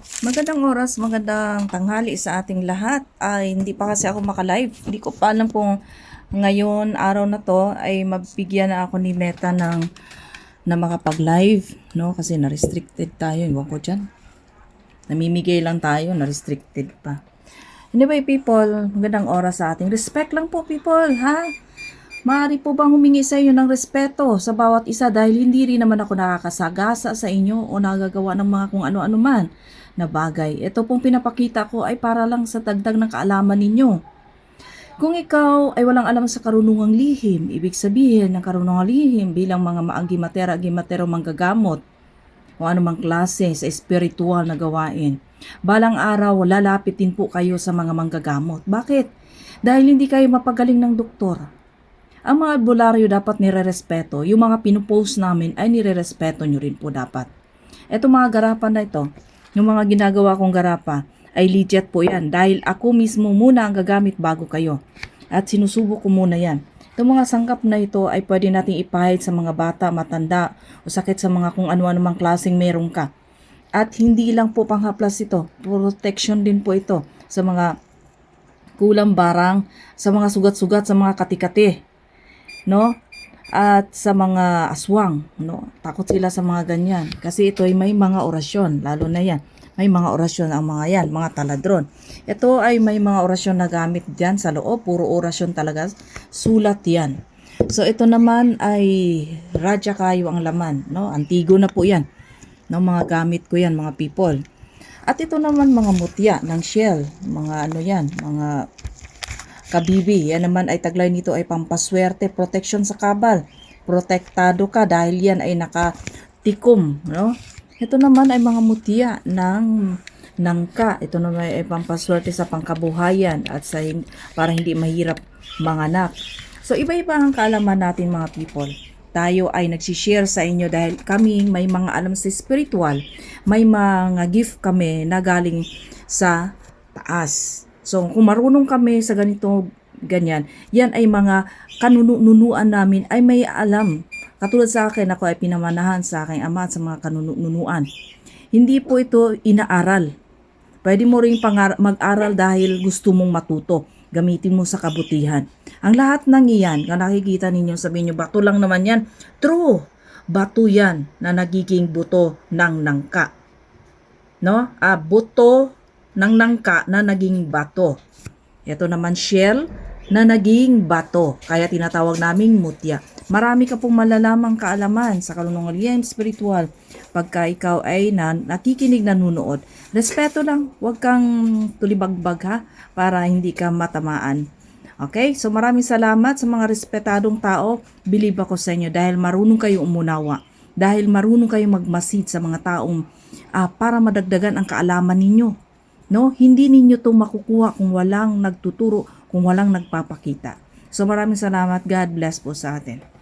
Magandang oras, magandang tanghali sa ating lahat. Ay hindi pa kasi ako maka-live. Hindi ko pa alam kung ngayon, araw na to, ay mabigyan na ako ni Meta na makapag-live, no? Kasi na-restricted tayo, iwan ko dyan. Namimigay lang tayo, na-restricted pa. Anyway, people, magandang oras sa ating. Respect lang po, people, ha? Maaari po bang humingi sa inyo ng respeto sa bawat isa dahil hindi rin naman ako nakakasagasa sa inyo o nagagawa ng mga kung ano-ano man na bagay. Ito pong pinapakita ko ay para lang sa dagdag ng kaalaman ninyo. Kung ikaw ay walang alam sa karunungang lihim, ibig sabihin ng karunungang lihim bilang mga gimatero manggagamot o anumang klase sa espiritual na gawain. Balang araw, lalapitin po kayo sa mga manggagamot. Bakit? Dahil hindi kayo mapagaling ng doktor. Ang mga albularyo dapat nire-respeto. Yung mga pinupost namin ay nire-respeto nyo rin po dapat. Ito mga garapan na ito, yung mga ginagawa kong garapa, ay legit po yan. Dahil ako mismo muna ang gagamit bago kayo. At sinusubok ko muna yan. Itong mga sangkap na ito ay pwede nating ipahid sa mga bata, matanda, o sakit sa mga kung ano-ano mang klaseng meron ka. At hindi lang po panghaplas ito. Protection din po ito sa mga kulang barang, sa mga sugat-sugat, sa mga kati-kati, no? At sa mga aswang, no? Takot sila sa mga ganyan kasi ito ay may mga orasyon, lalo na yan. May mga orasyon ang mga yan, mga taladron. Ito ay may mga orasyon na gamit diyan sa loob, puro orasyon talaga, sulat yan. So ito naman ay radya kayo ang laman, no? Antigo na po yan. No, mga gamit ko yan, mga people. At ito naman mga mutya ng shell, mga ano yan, mga kabibi. Yan naman ay taglay nito ay pampaswerte, protection sa kabal. Protektado ka dahil yan ay nakatikom, no? Ito naman ay mga mutya ng nangka. Ito naman ay pampaswerte sa pangkabuhayan at sa para hindi mahirap manganak. So iba-iba ang kaalaman natin mga people. Tayo ay nagsishare sa inyo dahil kami may mga alam sa spiritual. May mga gift kami na galing sa taas. So, kung marunong kami sa ganito, ganyan, yan ay mga kanunuan namin ay may alam. Katulad sa akin, ako ay pinamanahan sa aking ama at sa mga kanunuan. Hindi po ito inaaral. Pwede mo rin mag-aral dahil gusto mong matuto. Gamitin mo sa kabutihan. Ang lahat ng iyan, kung nakikita ninyo, sabihin nyo, bato lang naman yan. True! Bato yan na nagiging buto ng nangka. No? Buto ng nangka na naging bato. Ito naman shell na naging bato. Kaya tinatawag naming mutya. Marami ka pong malalamang kaalaman sa kalunungan spiritual pagka ikaw ay nakikinig, nanonood. Respeto lang. Huwag kang tulibagbag ha para hindi ka matamaan. Okay? So maraming salamat sa mga respetadong tao. Believe ako sa inyo dahil marunong kayo umunawa. Dahil marunong kayo magmasid sa mga taong para madagdagan ang kaalaman ninyo. No, hindi ninyo 'to makukuha kung walang nagtuturo, kung walang nagpapakita. So maraming salamat. God bless po sa atin.